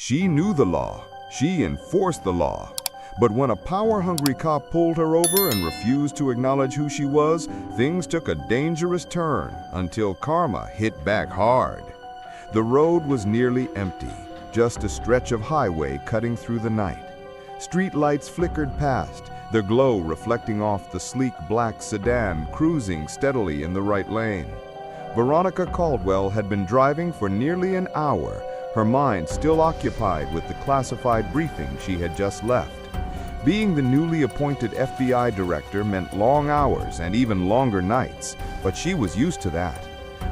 She knew the law. She enforced the law. But when a power-hungry cop pulled her over and refused to acknowledge who she was, things took a dangerous turn until karma hit back hard. The road was nearly empty, just a stretch of highway cutting through the night. Street lights flickered past, their glow reflecting off the sleek black sedan cruising steadily in the right lane. Veronica Caldwell had been driving for nearly an hour, her mind still occupied with the classified briefing she had just left. Being the newly appointed FBI director meant long hours and even longer nights, but she was used to that.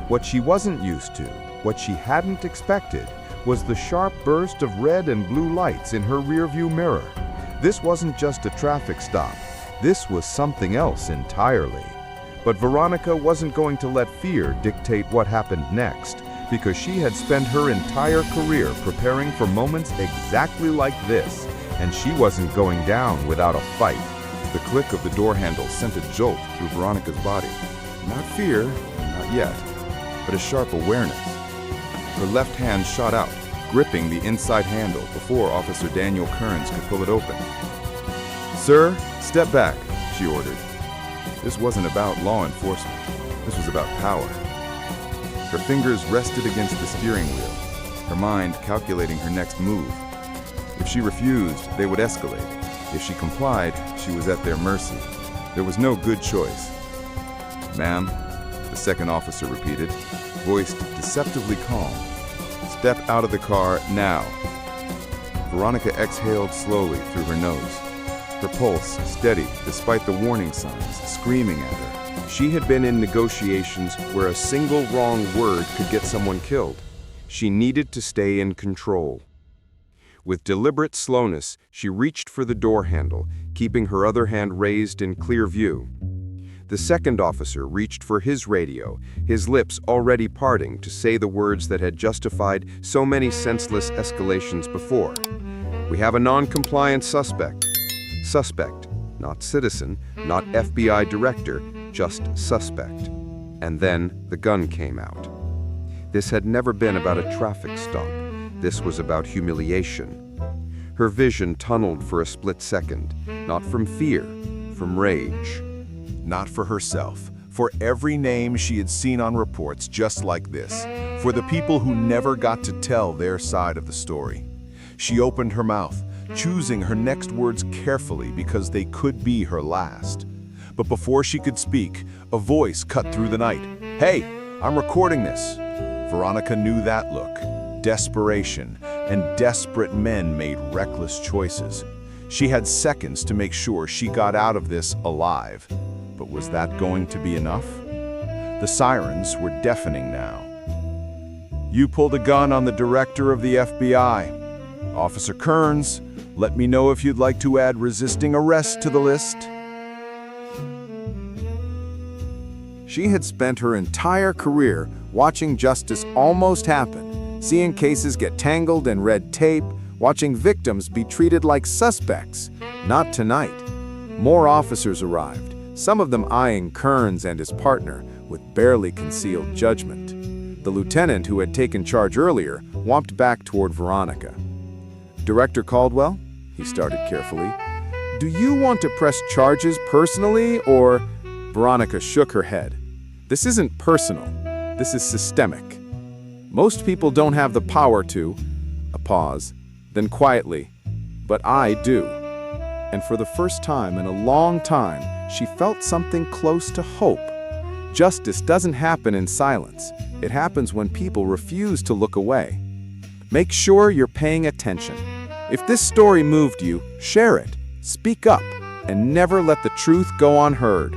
What she wasn't used to, what she hadn't expected, was the sharp burst of red and blue lights in her rearview mirror. This wasn't just a traffic stop. This was something else entirely. But Veronica wasn't going to let fear dictate what happened next, because she had spent her entire career preparing for moments exactly like this, and she wasn't going down without a fight. The click of the door handle sent a jolt through Veronica's body. Not fear, not yet, but a sharp awareness. Her left hand shot out, gripping the inside handle before Officer Daniel Kearns could pull it open. "Sir, step back," she ordered. This wasn't about law enforcement. This was about power. Her fingers rested against the steering wheel, her mind calculating her next move. If she refused, they would escalate. If she complied, she was at their mercy. There was no good choice. "Ma'am," the second officer repeated, voiced deceptively calm. "Step out of the car now." Veronica exhaled slowly through her nose, her pulse steady despite the warning signs screaming at her. She had been in negotiations where a single wrong word could get someone killed. She needed to stay in control. With deliberate slowness, she reached for the door handle, keeping her other hand raised in clear view. The second officer reached for his radio, his lips already parting to say the words that had justified so many senseless escalations before. "We have a non-compliant suspect." Suspect, not citizen, not FBI director, just suspect. And then the gun came out. This had never been about a traffic stop. This was about humiliation. Her vision tunneled for a split second, not from fear, from rage. Not for herself, for every name she had seen on reports just like this, for the people who never got to tell their side of the story. She opened her mouth, choosing her next words carefully because they could be her last. But before she could speak, a voice cut through the night. "Hey, I'm recording this." Veronica knew that look. Desperation, and desperate men made reckless choices. She had seconds to make sure she got out of this alive. But was that going to be enough? The sirens were deafening now. "You pulled a gun on the director of the FBI. Officer Kearns, let me know if you'd like to add resisting arrest to the list." She had spent her entire career watching justice almost happen, seeing cases get tangled in red tape, watching victims be treated like suspects. Not tonight. More officers arrived, some of them eyeing Kearns and his partner with barely concealed judgment. The lieutenant who had taken charge earlier walked back toward Veronica. "Director Caldwell," he started carefully, "do you want to press charges personally or—" Veronica shook her head. "This isn't personal. This is systemic. Most people don't have the power to—" A pause, then quietly, "But I do." And for the first time in a long time, she felt something close to hope. Justice doesn't happen in silence. It happens when people refuse to look away. Make sure you're paying attention. If this story moved you, share it, speak up, and never let the truth go unheard.